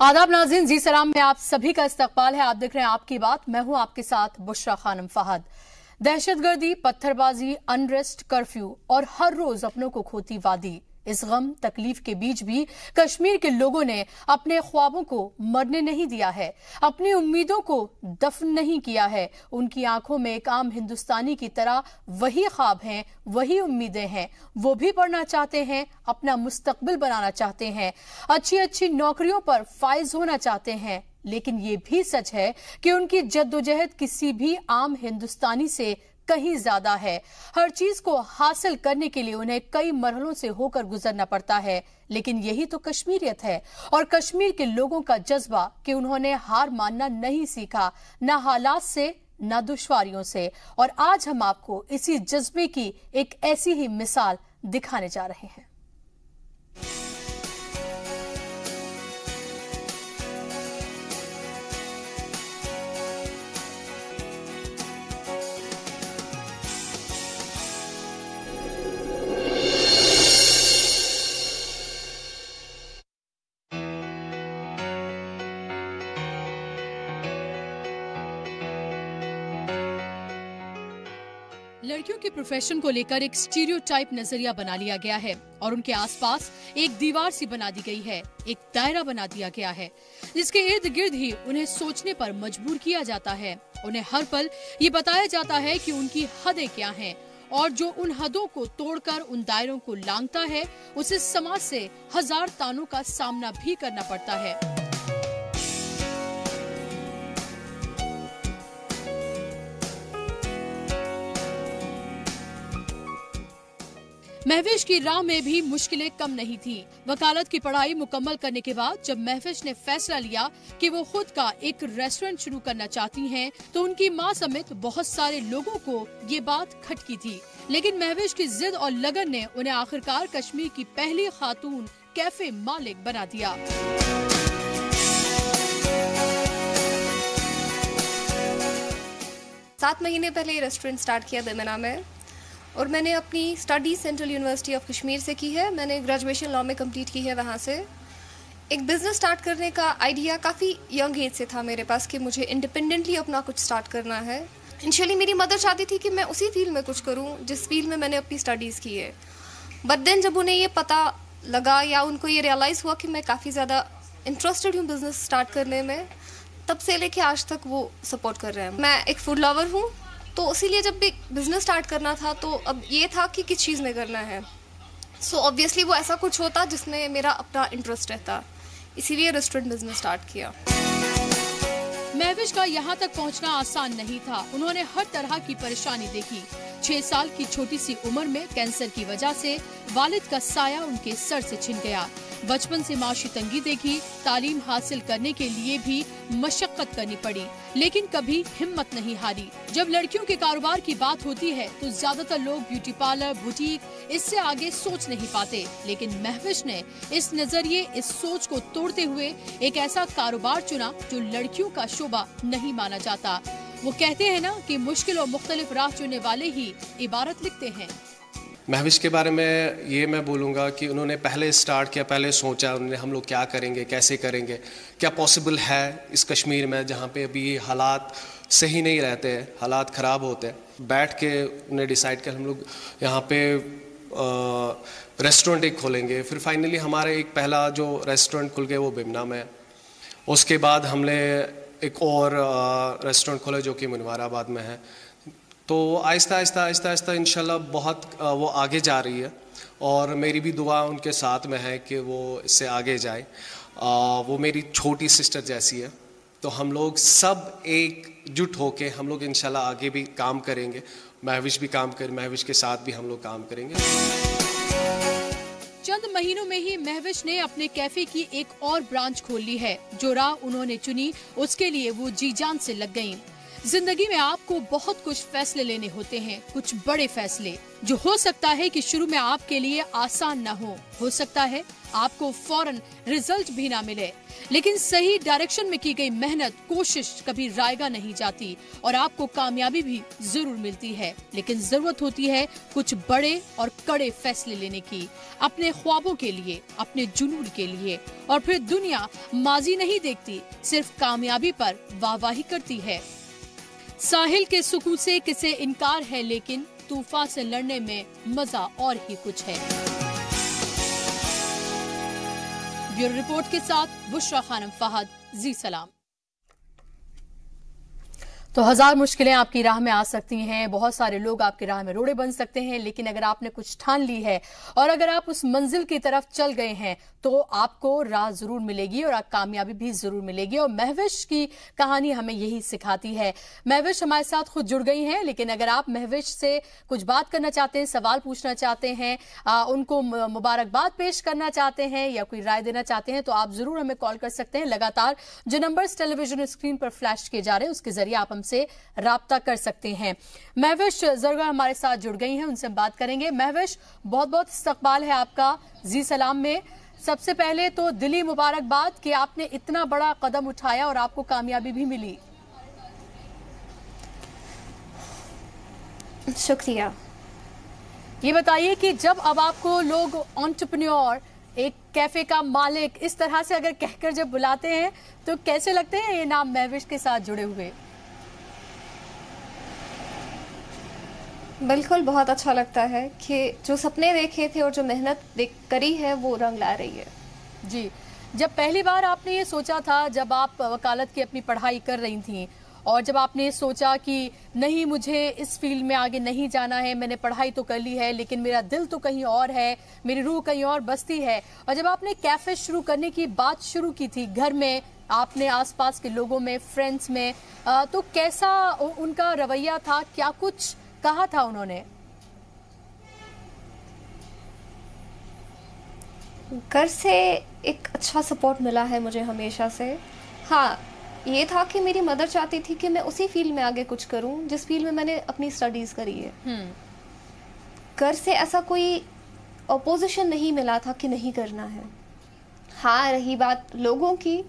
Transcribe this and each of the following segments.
आदाब नाज़रीन, जी सलाम में आप सभी का इस्तकबाल है। आप देख रहे हैं आपकी बात, मैं हूं आपके साथ बुशरा खानम फहद। दहशतगर्दी, पत्थरबाजी, अनरेस्ट, कर्फ्यू और हर रोज अपनों को खोती वादी, इस गम तकलीफ के बीच भी कश्मीर के लोगों ने अपने ख्वाबों को मरने नहीं दिया है, अपनी उम्मीदों को दफन नहीं किया है। उनकी आंखों में एक आम हिंदुस्तानी की तरह वही ख्वाब हैं, वही उम्मीदें हैं। वो भी पढ़ना चाहते हैं, अपना मुस्तकबिल बनाना चाहते हैं, अच्छी अच्छी नौकरियों पर फाइज होना चाहते हैं। लेकिन ये भी सच है कि उनकी जद्दोजहद किसी भी आम हिंदुस्तानी से कहीं ज्यादा है। हर चीज को हासिल करने के लिए उन्हें कई मरहलों से होकर गुजरना पड़ता है। लेकिन यही तो कश्मीरियत है और कश्मीर के लोगों का जज्बा कि उन्होंने हार मानना नहीं सीखा, न हालात से न दुश्वारियों से। और आज हम आपको इसी जज्बे की एक ऐसी ही मिसाल दिखाने जा रहे हैं। लड़कियों के प्रोफेशन को लेकर एक स्टीरियोटाइप नजरिया बना लिया गया है और उनके आसपास एक दीवार सी बना दी गई है, एक दायरा बना दिया गया है, जिसके इर्द गिर्द ही उन्हें सोचने पर मजबूर किया जाता है। उन्हें हर पल ये बताया जाता है कि उनकी हदें क्या हैं और जो उन हदों को तोड़कर उन दायरों को लांघता है, उसे समाज से हजार तानों का सामना भी करना पड़ता है। महविश की राह में भी मुश्किलें कम नहीं थी। वकालत की पढ़ाई मुकम्मल करने के बाद जब महविश ने फैसला लिया कि वो खुद का एक रेस्टोरेंट शुरू करना चाहती हैं, तो उनकी मां समेत बहुत सारे लोगों को ये बात खटकी थी। लेकिन महविश की जिद और लगन ने उन्हें आखिरकार कश्मीर की पहली खातून कैफे मालिक बना दिया। 7 महीने पहले रेस्टोरेंट स्टार्ट किया दमना में और मैंने अपनी study central university of Kashmir से की है। मैंने ग्रेजुएशन लॉ में कंप्लीट की है वहाँ से। एक बिज़नेस स्टार्ट करने का आइडिया काफ़ी यंग एज से था मेरे पास कि मुझे इंडिपेंडेंटली अपना कुछ स्टार्ट करना है। इनिशियली मेरी मदर चाहती थी कि मैं उसी फील्ड में कुछ करूँ जिस फील्ड में मैंने अपनी स्टडीज़ की है। बट देन जब उन्हें ये पता लगा या उनको ये रियलाइज़ हुआ कि मैं काफ़ी ज़्यादा इंटरेस्टेड हूँ बिज़नेस स्टार्ट करने में, तब से लेके आज तक वो सपोर्ट कर रहे हैं। मैं एक फूड लवर हूँ, तो इसीलिए जब भी बिज़नेस स्टार्ट करना था तो अब ये था कि किस चीज़ में करना है। सो ऑब्वियसली वो ऐसा कुछ होता जिसमें मेरा अपना इंटरेस्ट रहता, इसीलिए रेस्टोरेंट बिज़नेस स्टार्ट किया। महविश का यहाँ तक पहुँचना आसान नहीं था। उन्होंने हर तरह की परेशानी देखी। 6 साल की छोटी सी उम्र में कैंसर की वजह से वालिद का साया उनके सर से छिन गया। बचपन से माशी तंगी देखी, तालीम हासिल करने के लिए भी मशक्कत करनी पड़ी, लेकिन कभी हिम्मत नहीं हारी। जब लड़कियों के कारोबार की बात होती है तो ज्यादातर लोग ब्यूटी पार्लर, बुटीक, इससे आगे सोच नहीं पाते। लेकिन महविश ने इस नजरिए, इस सोच को तोड़ते हुए एक ऐसा कारोबार चुना जो लड़कियों का शोबा नहीं माना जाता। वो कहते हैं ना कि मुश्किल और मुख्तलिफ राह चुनने वाले ही इबारत लिखते हैं। महविश के बारे में ये मैं बोलूँगा कि उन्होंने पहले स्टार्ट किया, पहले सोचा उन्होंने हम लोग क्या करेंगे, कैसे करेंगे, क्या पॉसिबल है इस कश्मीर में जहाँ पे अभी हालात सही नहीं रहते हैं, हालात ख़राब होते हैं। बैठ के उन्हें डिसाइड किया हम लोग यहाँ पे रेस्टोरेंट एक खोलेंगे। फिर फाइनली हमारे एक पहला जो रेस्टोरेंट खुल गया वो बिमना में। उसके बाद हमने एक और रेस्टोरेंट खोला जो कि मुनवाराबाद में है। तो आहिस्ता आहिस्ता आहिस्ता आहिस्ता इंशाल्लाह बहुत वो आगे जा रही है और मेरी भी दुआ उनके साथ में है कि वो इससे आगे जाए। वो मेरी छोटी सिस्टर जैसी है, तो हम लोग सब एकजुट होके हम लोग इंशाल्लाह आगे भी काम करेंगे। महविश भी काम करे, महविश के साथ भी हम लोग काम करेंगे। चंद महीनों में ही महविश ने अपने कैफे की एक और ब्रांच खोल ली है। जो राह उन्होंने चुनी उसके लिए वो जी जान से लग गयीं। जिंदगी में आपको बहुत कुछ फैसले लेने होते हैं, कुछ बड़े फैसले जो हो सकता है कि शुरू में आपके लिए आसान न हो सकता है आपको फौरन रिजल्ट भी ना मिले, लेकिन सही डायरेक्शन में की गई मेहनत, कोशिश कभी रायगा नहीं जाती और आपको कामयाबी भी जरूर मिलती है। लेकिन जरूरत होती है कुछ बड़े और कड़े फैसले लेने की, अपने ख्वाबों के लिए, अपने जुनून के लिए। और फिर दुनिया माजी नहीं देखती, सिर्फ कामयाबी पर वाहवाही करती है। साहिल के सुकून से किसे इनकार है, लेकिन तूफान से लड़ने में मजा और ही कुछ है। ब्यूरो रिपोर्ट के साथ बुशरा खानम फहद, जी सलाम। तो हजार मुश्किलें आपकी राह में आ सकती हैं, बहुत सारे लोग आपकी राह में रोड़े बन सकते हैं, लेकिन अगर आपने कुछ ठान ली है और अगर आप उस मंजिल की तरफ चल गए हैं तो आपको राह जरूर मिलेगी और कामयाबी भी जरूर मिलेगी। और महविश की कहानी हमें यही सिखाती है। महविश हमारे साथ खुद जुड़ गई हैं, लेकिन अगर आप महविश से कुछ बात करना चाहते हैं, सवाल पूछना चाहते हैं, उनको मुबारकबाद पेश करना चाहते हैं या कोई राय देना चाहते हैं तो आप जरूर हमें कॉल कर सकते हैं। लगातार जो नंबर्स टेलीविजन स्क्रीन पर फ्लैश किए जा रहे हैं उसके जरिए आप हमसे राब्ता कर सकते हैं। महविश जरगर हमारे साथ जुड़ गई हैं, उनसे बात करेंगे। महविश, बहुत बहुत इस्तकबाल है आपका जी सलाम में। सबसे पहले तो दिली मुबारकबाद कि आपने इतना बड़ा कदम उठाया और आपको कामयाबी भी मिली। शुक्रिया। ये बताइए कि जब अब आपको लोग एंटरप्रेन्योर, एक कैफे का मालिक, इस तरह से अगर कहकर जब बुलाते हैं तो कैसे लगते हैं ये नाम महविश के साथ जुड़े हुए? बिल्कुल, बहुत अच्छा लगता है कि जो सपने देखे थे और जो मेहनत करी है वो रंग ला रही है। जी, जब पहली बार आपने ये सोचा था, जब आप वकालत की अपनी पढ़ाई कर रही थी और जब आपने ये सोचा कि नहीं मुझे इस फील्ड में आगे नहीं जाना है, मैंने पढ़ाई तो कर ली है लेकिन मेरा दिल तो कहीं और है, मेरी रूह कहीं और बसती है, और जब आपने कैफे शुरू करने की बात शुरू की थी घर में, आपने आसपास के लोगों में, फ्रेंड्स में, तो कैसा उनका रवैया था, क्या कुछ कहा था उन्होंने? घर से एक अच्छा सपोर्ट मिला है मुझे हमेशा से। हाँ, ये था कि मेरी मदर चाहती थी कि मैं उसी फील्ड में आगे कुछ करूं जिस फील्ड में मैंने अपनी स्टडीज करी है। घर से ऐसा कोई अपोजिशन नहीं मिला था कि नहीं करना है। हाँ, रही बात लोगों की,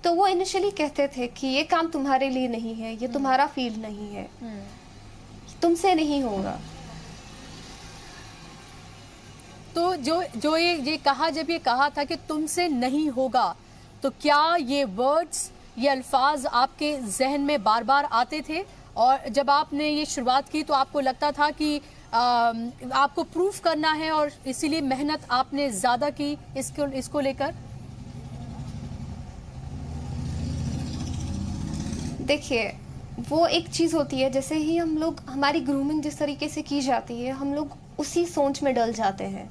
तो वो इनिशियली कहते थे कि ये काम तुम्हारे लिए नहीं है, ये तुम्हारा फील्ड नहीं है, तुमसे नहीं होगा। तो जो ये कहा, जब ये कहा था कि तुमसे नहीं होगा, तो क्या ये वर्ड्स, ये अल्फाज आपके जहन में बार बार आते थे? और जब आपने ये शुरुआत की तो आपको लगता था कि आपको प्रूफ करना है और इसीलिए मेहनत आपने ज्यादा की इसको लेकर? देखिए, वो एक चीज़ होती है, जैसे ही हम लोग, हमारी ग्रूमिंग जिस तरीके से की जाती है, हम लोग उसी सोच में डल जाते हैं।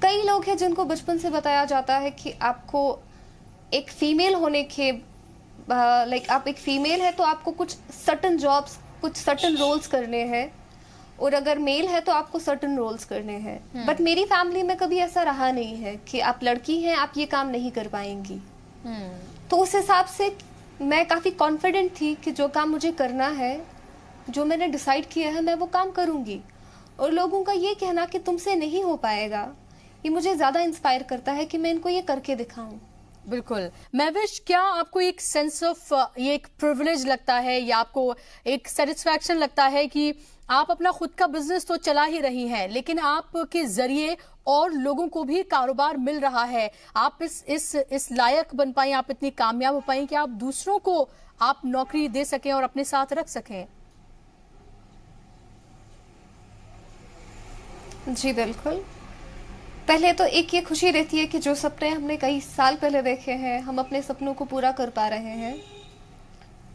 कई लोग हैं जिनको बचपन से बताया जाता है कि आपको एक फीमेल होने के आप एक फीमेल है तो आपको कुछ सर्टन जॉब्स, कुछ सर्टन रोल्स करने हैं, और अगर मेल है तो आपको सर्टन रोल्स करने हैं। बट मेरी फैमिली में कभी ऐसा रहा नहीं है कि आप लड़की हैं, आप ये काम नहीं कर पाएंगी। तो उस हिसाब से मैं काफ़ी कॉन्फिडेंट थी कि जो काम मुझे करना है, जो मैंने डिसाइड किया है, मैं वो काम करूँगी। और लोगों का ये कहना कि तुमसे नहीं हो पाएगा, ये मुझे ज़्यादा इंस्पायर करता है कि मैं इनको ये करके दिखाऊं। बिल्कुल। महविश, क्या आपको एक सेंस ऑफ, ये एक प्रिविलेज लगता है या आपको एक सेटिस्फैक्शन लगता है कि आप अपना खुद का बिजनेस तो चला ही रही हैं, लेकिन आपके जरिए और लोगों को भी कारोबार मिल रहा है, आप इस लायक बन पाए, आप इतनी कामयाब हो पाए कि आप दूसरों को आप नौकरी दे सकें और अपने साथ रख सकें? जी बिल्कुल। पहले तो एक ये खुशी रहती है कि जो सपने हमने कई साल पहले देखे हैं, हम अपने सपनों को पूरा कर पा रहे हैं।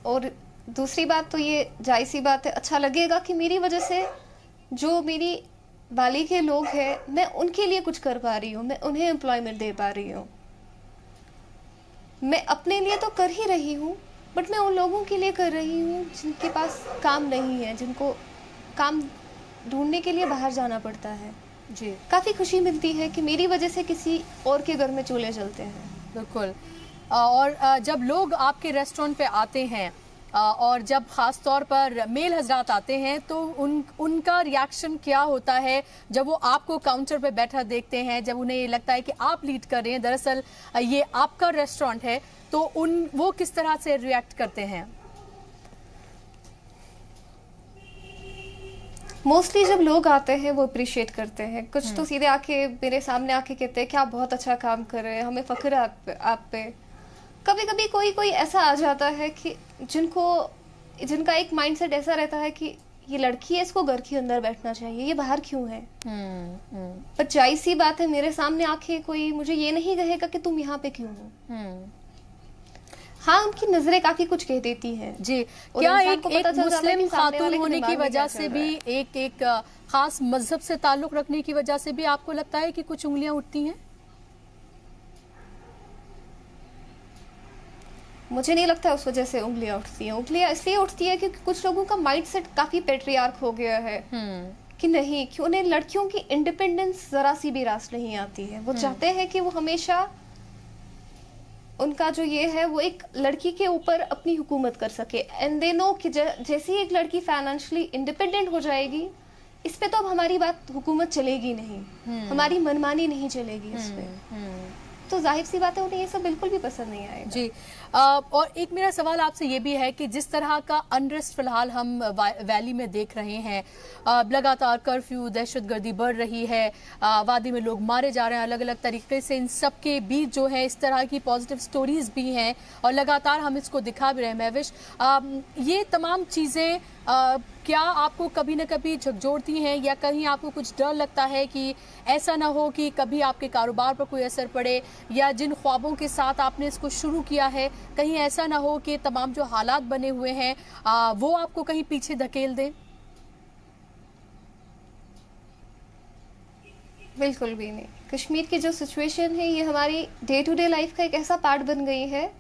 और दूसरी बात तो ये जायज़ सी बात है, अच्छा लगेगा कि मेरी वजह से जो मेरी वाली के लोग हैं, मैं उनके लिए कुछ कर पा रही हूँ, मैं उन्हें एम्प्लॉयमेंट दे पा रही हूँ। मैं अपने लिए तो कर ही रही हूँ, बट मैं उन लोगों के लिए कर रही हूँ जिनके पास काम नहीं है, जिनको काम ढूंढने के लिए बाहर जाना पड़ता है। जी, काफ़ी खुशी मिलती है कि मेरी वजह से किसी और के घर में चूल्हे जलते हैं। बिल्कुल। और जब लोग आपके रेस्टोरेंट पे आते हैं और जब खास तौर पर मेल हजरात आते हैं तो उनका रिएक्शन क्या होता है जब वो आपको काउंटर पे बैठा देखते हैं, जब उन्हें ये लगता है कि आप लीड कर रहे हैं, दरअसल ये आपका रेस्टोरेंट है, तो वो किस तरह से रिएक्ट करते हैं? मोस्टली जब लोग आते हैं वो अप्रिशिएट करते हैं। कुछ तो सीधे आके मेरे सामने आके कहते हैं कि आप बहुत अच्छा काम कर रहे हैं, हमें फख्र है आप पे। कभी कभी कोई ऐसा आ जाता है कि जिनका एक माइंडसेट ऐसा रहता है कि ये लड़की है, इसको घर के अंदर बैठना चाहिए, ये बाहर क्यों है। पर जाहिर सी बात है, मेरे सामने आके कोई मुझे ये नहीं कहेगा कि तुम यहाँ पे क्यों हो। हाँ, उनकी नजरें काफी कुछ कह देती हैं जी। क्या एक मुस्लिम खातून होने की वजह से भी, एक खास मजहब से ताल्लुक रखने की वजह से भी आपको लगता है कि कुछ उंगलियां उठती हैं? मुझे नहीं लगता उस वजह से उंगलियां उठती हैं। उंगलियां इसलिए उठती है क्योंकि कुछ लोगों का माइंडसेट काफी पेट्रियार्क हो गया है कि नहीं, कि उन्हें लड़कियों की इंडिपेंडेंस जरा सी भी रास नहीं आती है। वो चाहते हैं कि वो हमेशा, उनका जो ये है, वो एक लड़की के ऊपर अपनी हुकूमत कर सके। एंड दे नो कि जैसे ही एक लड़की फाइनेंशियली इंडिपेंडेंट हो जाएगी, इस पे तो अब हमारी बात, हुकूमत चलेगी नहीं, हमारी मनमानी नहीं चलेगी इस पे। तो जाहिर सी बात है उन्हें ये सब बिल्कुल भी पसंद नहीं आएगा। जी। और एक मेरा सवाल आपसे ये भी है कि जिस तरह का अनरेस्ट फिलहाल हम वैली में देख रहे हैं, लगातार कर्फ्यू, दहशतगर्दी बढ़ रही है, वादी में लोग मारे जा रहे हैं अलग अलग तरीके से, इन सब के बीच जो है इस तरह की पॉजिटिव स्टोरीज भी हैं और लगातार हम इसको दिखा भी रहे हैं। महविश, ये तमाम चीज़ें क्या आपको कभी न कभी झकझोरती हैं या कहीं आपको कुछ डर लगता है कि ऐसा ना हो कि कभी आपके कारोबार पर कोई असर पड़े, या जिन ख्वाबों के साथ आपने इसको शुरू किया है कहीं ऐसा ना हो कि तमाम जो हालात बने हुए हैं वो आपको कहीं पीछे धकेल दें? बिल्कुल भी नहीं। कश्मीर की जो सिचुएशन है ये हमारी डे टू डे लाइफ का एक ऐसा पार्ट बन गई है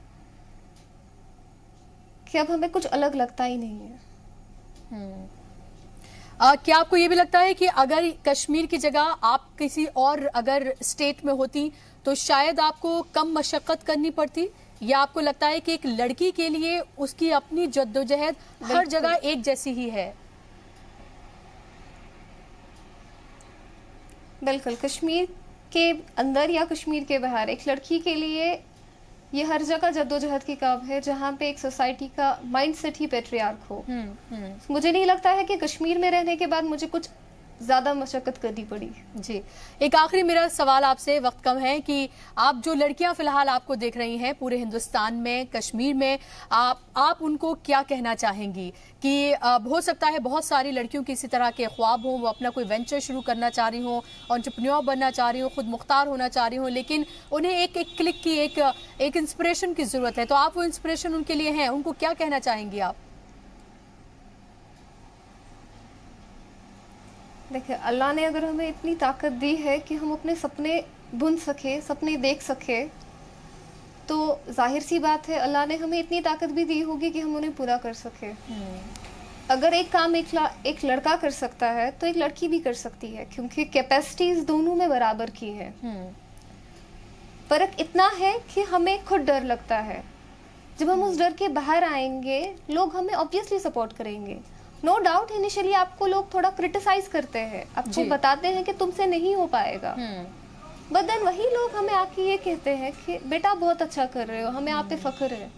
कि अब हमें कुछ अलग लगता ही नहीं है। क्या आपको ये भी लगता है कि अगर कश्मीर की जगह आप किसी और अगर स्टेट में होती तो शायद आपको कम मशक्कत करनी पड़ती, या आपको लगता है कि एक लड़की के लिए उसकी अपनी जद्दोजहद हर जगह एक जैसी ही है? बिल्कुल, कश्मीर के अंदर या कश्मीर के बाहर एक लड़की के लिए ये हर जगह जद्दोजहद की काम है जहाँ पे एक सोसाइटी का माइंडसेट ही पेट्रियार्क हो। मुझे नहीं लगता है कि कश्मीर में रहने के बाद मुझे कुछ ज्यादा मशक्कत करनी पड़ी। जी, एक आखिरी मेरा सवाल आपसे, वक्त कम है, कि आप जो लड़कियां फिलहाल आपको देख रही हैं पूरे हिंदुस्तान में, कश्मीर में, आप उनको क्या कहना चाहेंगी? कि हो सकता है बहुत सारी लड़कियों की इसी तरह के ख्वाब हों, वो अपना कोई वेंचर शुरू करना चाह रही हों, एंटरप्रेन्योर बनना चाह रही हों, खुद मुख्तार होना चाह रही हों, लेकिन उन्हें एक क्लिक की, एक इंस्पिरेशन की जरूरत है, तो आप वो इंस्पिरेशन उनके लिए हैं, उनको क्या कहना चाहेंगी आप? देखिए, अल्लाह ने अगर हमें इतनी ताकत दी है कि हम अपने सपने बुन सके, सपने देख सके, तो जाहिर सी बात है अल्लाह ने हमें इतनी ताकत भी दी होगी कि हम उन्हें पूरा कर सके। अगर एक काम एक लड़का कर सकता है तो एक लड़की भी कर सकती है, क्योंकि कैपेसिटीज दोनों में बराबर की है। फर्क इतना है कि हमें खुद डर लगता है। जब हम उस डर के बाहर आएंगे, लोग हमें ऑब्वियसली सपोर्ट करेंगे। नो डाउट इनिशियली आपको लोग थोड़ा क्रिटिसाइज करते हैं, आपको बताते हैं कि तुमसे नहीं हो पाएगा, बट देन वही लोग हमें आके ये कहते हैं कि बेटा बहुत अच्छा कर रहे हो, हमें आप पे फख्र है।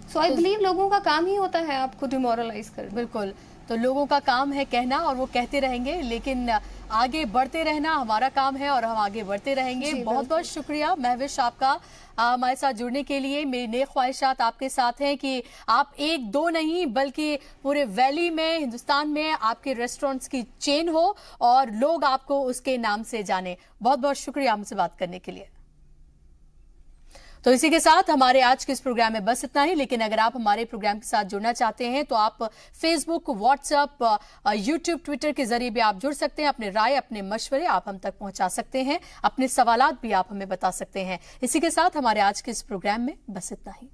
सो आई बिलीव लोगों का काम ही होता है आपको डिमोरलाइज करना। बिल्कुल, तो लोगों का काम है कहना और वो कहते रहेंगे, लेकिन आगे बढ़ते रहना हमारा काम है और हम आगे बढ़ते रहेंगे। बहुत बहुत शुक्रिया महविश आपका हमारे साथ जुड़ने के लिए। मेरी नेक ख्वाहिशात आपके साथ हैं कि आप एक दो नहीं बल्कि पूरे वैली में, हिंदुस्तान में आपके रेस्टोरेंट्स की चेन हो और लोग आपको उसके नाम से जाने। बहुत बहुत शुक्रिया हमसे बात करने के लिए। तो इसी के साथ हमारे आज के इस प्रोग्राम में बस इतना ही, लेकिन अगर आप हमारे प्रोग्राम के साथ जुड़ना चाहते हैं तो आप फेसबुक, व्हाट्सएप, यूट्यूब, ट्विटर के जरिए भी आप जुड़ सकते हैं। अपने राय, अपने मशवरे आप हम तक पहुंचा सकते हैं, अपने सवालात भी आप हमें बता सकते हैं। इसी के साथ हमारे आज के इस प्रोग्राम में बस इतना ही।